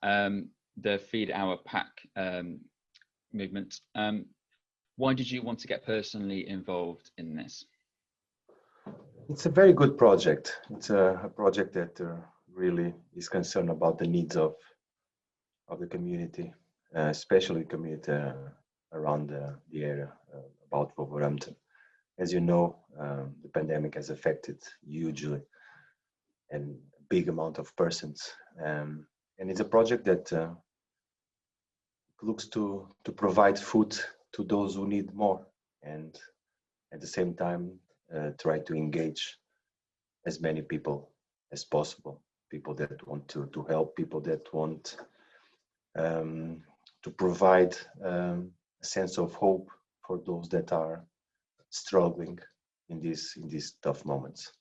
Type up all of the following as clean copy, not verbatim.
the Feed Our Pack movement. Why did you want to get personally involved in this? It's a very good project. It's a project that really is concerned about the needs of the community, especially community around the area about Wolverhampton. As you know, the pandemic has affected hugely and a big amount of persons. And it's a project that looks to provide food to those who need more, and at the same time try to engage as many people as possible, people that want to help, people that want to provide a sense of hope for those that are struggling in these tough moments.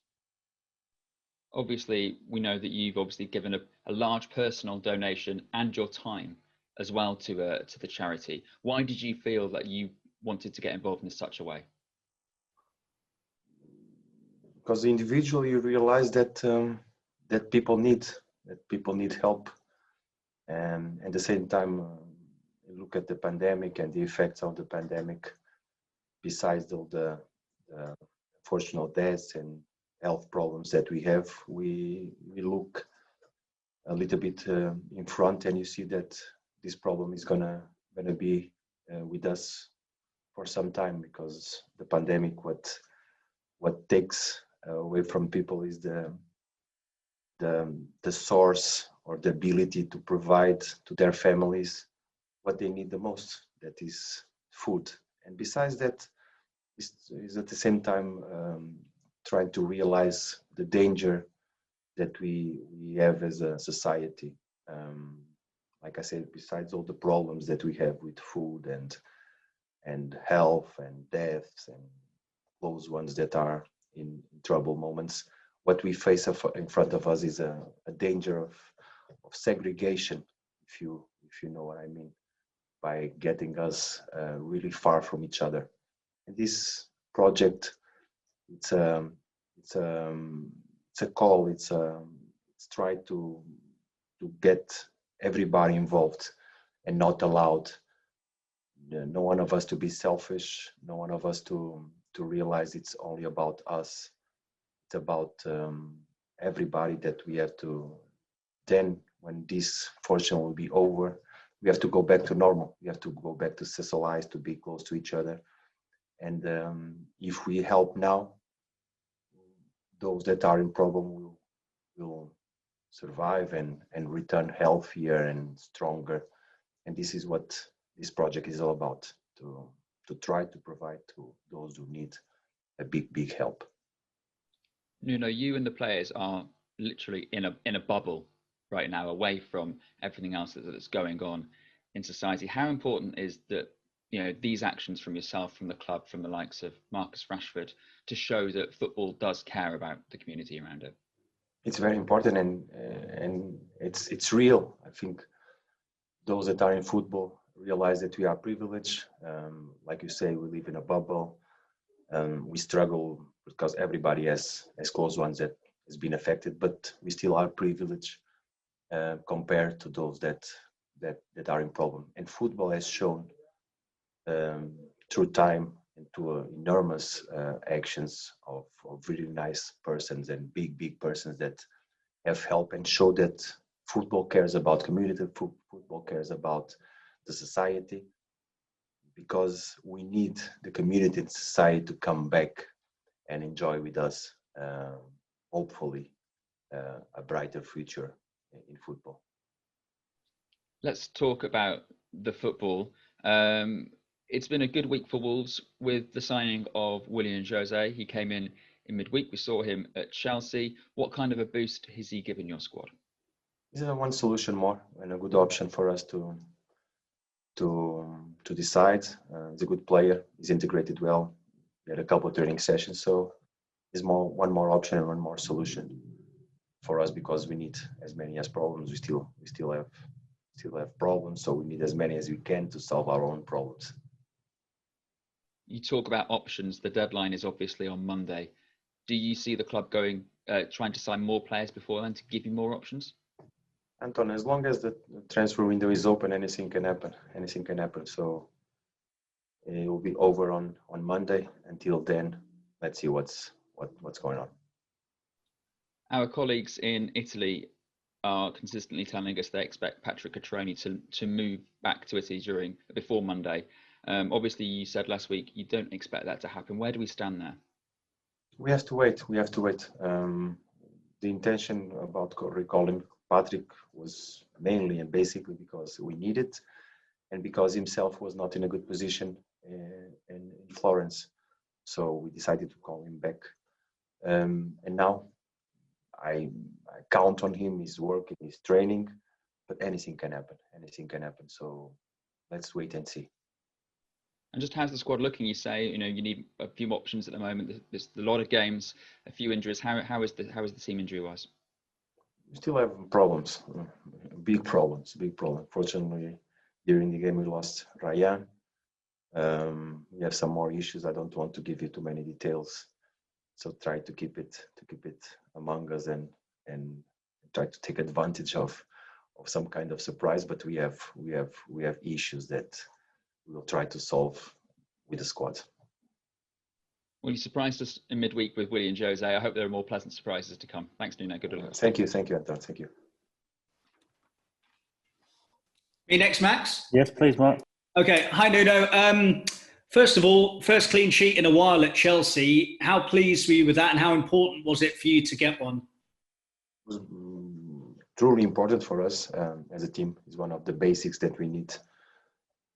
Obviously, we know that you've obviously given a large personal donation and your time as well to the charity. Why did you feel that you wanted to get involved in such a way? Because individually you realize that that people need help, and at the same time you look at the pandemic and the effects of the pandemic. Besides all the unfortunate deaths and health problems that we have, we look a little bit in front, and you see that this problem is gonna be with us for some time, because the pandemic, what takes away from people is the source or the ability to provide to their families what they need the most, that is food. And besides that, is at the same time trying to realize the danger that we have as a society. Like I said, besides all the problems that we have with food and health and deaths and close ones that are in trouble moments, what we face in front of us is a danger of segregation, if you know what I mean, by getting us really far from each other. And this project, it's a call. It's try to get everybody involved and not allowed no one of us to be selfish, no one of us to realize it's only about us. It's about everybody, that we have to, then when this fortune will be over, we have to go back to normal. We have to go back to socialize, to be close to each other. And if we help now, those that are in problem will survive and return healthier and stronger. And this is what this project is all about, to try to provide to those who need a big help. Nuno, you and the players are literally in a bubble right now, away from everything else that's going on in society. How important is that, these actions from yourself, from the club, from the likes of Marcus Rashford, to show that football does care about the community around it? It's very important, and it's real. I think those that are in football realize that we are privileged. Like you say, we live in a bubble. We struggle because everybody has close ones that has been affected, but we still are privileged compared to those that are in problem. And football has shown through time and to enormous actions of really nice persons and big persons that have helped and show that football cares about community, football cares about the society, because we need the community and society to come back and enjoy with us, hopefully, a brighter future in football. Let's talk about the football. It's been a good week for Wolves with the signing of Willian Jose. He came in midweek. We saw him at Chelsea. What kind of a boost has he given your squad? He's one solution more and a good option for us to decide. He's a good player. He's integrated well. We had a couple of training sessions, so he's one more option and one more solution for us, because we need as many as problems. We still have problems, so we need as many as we can to solve our own problems. You talk about options. The deadline is obviously on Monday. Do you see the club trying to sign more players before then to give you more options? Anton, as long as the transfer window is open, anything can happen. Anything can happen. So it will be over on Monday. Until then, let's see what's going on. Our colleagues in Italy are consistently telling us they expect Patrick Cutrone to move back to Italy before Monday. Obviously, you said last week you don't expect that to happen. Where do we stand there? We have to wait. We have to wait. The intention about recalling Patrick was mainly and basically because we need it, and because himself was not in a good position in Florence. So we decided to call him back. And now I count on him, his work, his training, but anything can happen. Anything can happen. So let's wait and see. And just how's the squad looking? You say you need a few options at the moment. There's a lot of games, a few injuries. How is the team injury wise? We still have problems, big problems. Fortunately, during the game we lost Ryan. We have some more issues. I don't want to give you too many details, so try to keep it among us and try to take advantage of some kind of surprise. But we have issues that we will try to solve with the squad. Well, you surprised us in midweek with Willie and Jose. I hope there are more pleasant surprises to come. Thanks, Nuno. Good luck. Thank you, Anton. Thank you. Me next, Max? Yes, please, Mark. Okay. Hi, Nuno. First of all, first clean sheet in a while at Chelsea. How pleased were you with that, and how important was it for you to get one? It was truly important for us as a team. It's one of the basics that we need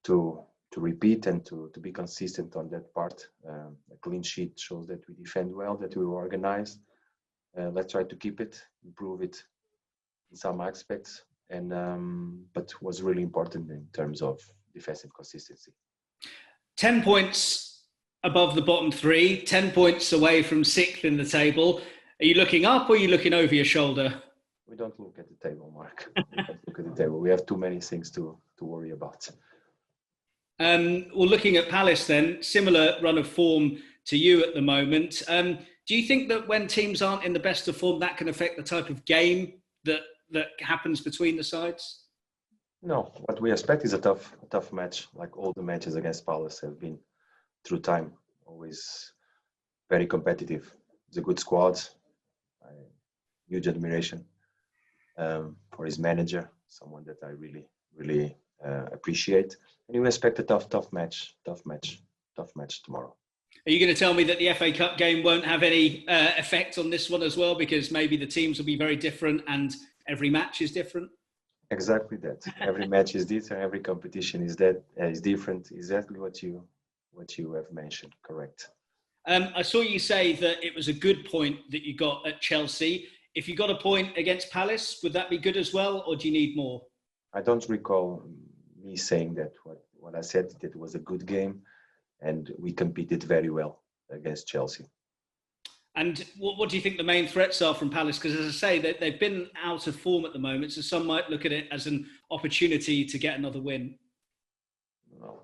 to repeat and to be consistent on that part. A clean sheet shows that we defend well, that we were organized. Let's try to keep it, improve it in some aspects, and but was really important in terms of defensive consistency. 10 points above the bottom three, 10 points away from sixth in the table. Are you looking up or are you looking over your shoulder? We don't look at the table, Mark. We don't look at the table. We have too many things to worry about. Well, looking at Palace then, similar run of form to you at the moment. Do you think that when teams aren't in the best of form, that can affect the type of game that happens between the sides? No, what we expect is a tough match, like all the matches against Palace have been through time, always very competitive. It's a good squad, huge admiration for his manager, someone that I really appreciate. And you expect a tough match tomorrow. Are you going to tell me that the FA Cup game won't have any effect on this one as well, because maybe the teams will be very different and every match is different? Exactly that. Every match is different. Every competition is different. Exactly what you have mentioned. Correct. I saw you say that it was a good point that you got at Chelsea. If you got a point against Palace, would that be good as well, or do you need more? I don't recall me saying that. What I said, that it was a good game, and we competed very well against Chelsea. And what do you think the main threats are from Palace? Because as I say, they've been out of form at the moment, so some might look at it as an opportunity to get another win. Well,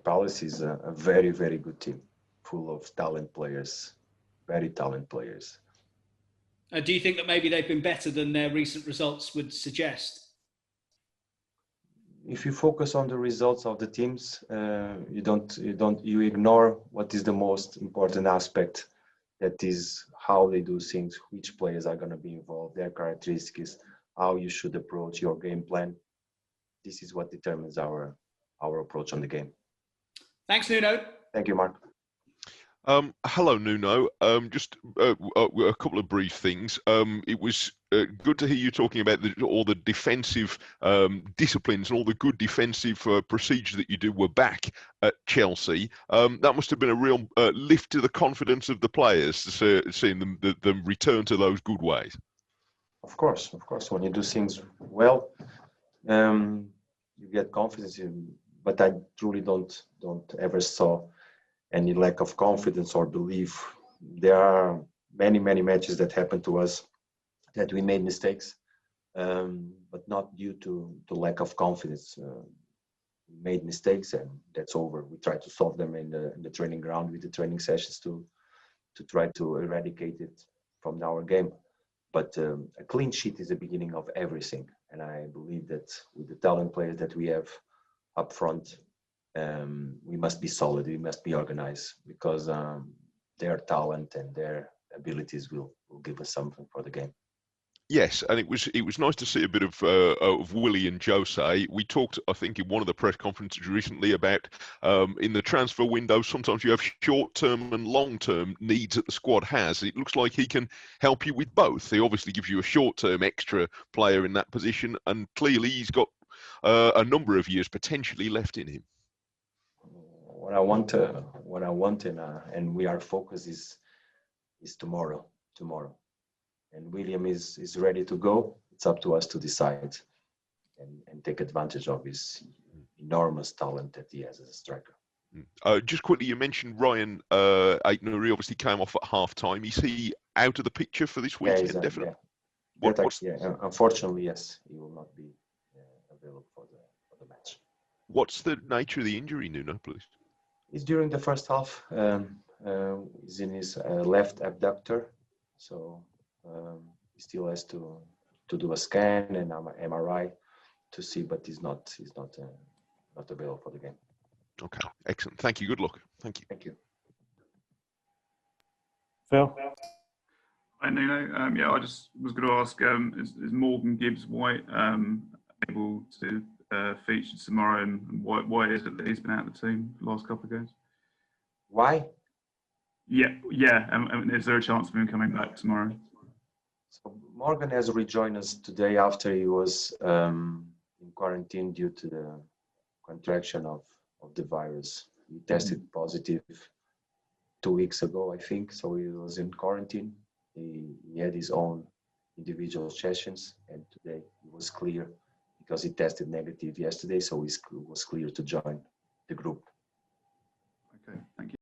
Palace is a very, very good team, full of talent players, very talented players. Do you think that maybe they've been better than their recent results would suggest? If you focus on the results of the teams, you ignore what is the most important aspect. That is how they do things, which players are going to be involved, their characteristics, how you should approach your game plan. This is what determines our approach on the game. Thanks, Nuno. Thank you, Mark. Hello, Nuno. Just a couple of brief things. It was good to hear you talking about all the defensive disciplines and all the good defensive procedures that you do were back at Chelsea. That must have been a real lift to the confidence of the players, seeing them return to those good ways. Of course. When you do things well, you get confidence. But I truly don't ever saw any lack of confidence or belief. There are many matches that happened to us that we made mistakes, but not due to lack of confidence. We made mistakes and that's over. We try to solve them in the training ground with the training sessions to try to eradicate it from our game. But a clean sheet is the beginning of everything. and I believe that with the talent players that we have up front, we must be solid, we must be organized, because their talent and their abilities will give us something for the game. Yes, and it was nice to see a bit of Willie and Jose. We talked, I think, in one of the press conferences recently about in the transfer window, sometimes you have short-term and long-term needs that the squad has. It looks like he can help you with both. He obviously gives you a short-term extra player in that position, and clearly he's got a number of years potentially left in him. What I want, and we are focused is tomorrow. And William is ready to go. It's up to us to decide and take advantage of his enormous talent that he has as a striker. Just quickly, you mentioned Ryan Aitner. He obviously came off at half-time. Is he out of the picture for this weekend? Definitely. Yeah. Unfortunately, yes, he will not be available for the match. What's the nature of the injury, Nuno, please? It's during the first half. He's in his left abductor, so he still has to do a scan and an MRI to see, but he's not available for the game. Okay, excellent. Thank you. Good luck. Thank you. Thank you. Phil? Hi, Nuno. Yeah, I just was going to ask, is Morgan Gibbs-White able to feature tomorrow, and why is it that he's been out of the team the last couple of games? Why? Yeah. And is there a chance of him coming back tomorrow? So Morgan has rejoined us today after he was in quarantine due to the contraction of the virus. He tested positive 2 weeks ago, I think. So he was in quarantine. He had his own individual sessions, and today he was clear because he tested negative yesterday. So he was clear to join the group.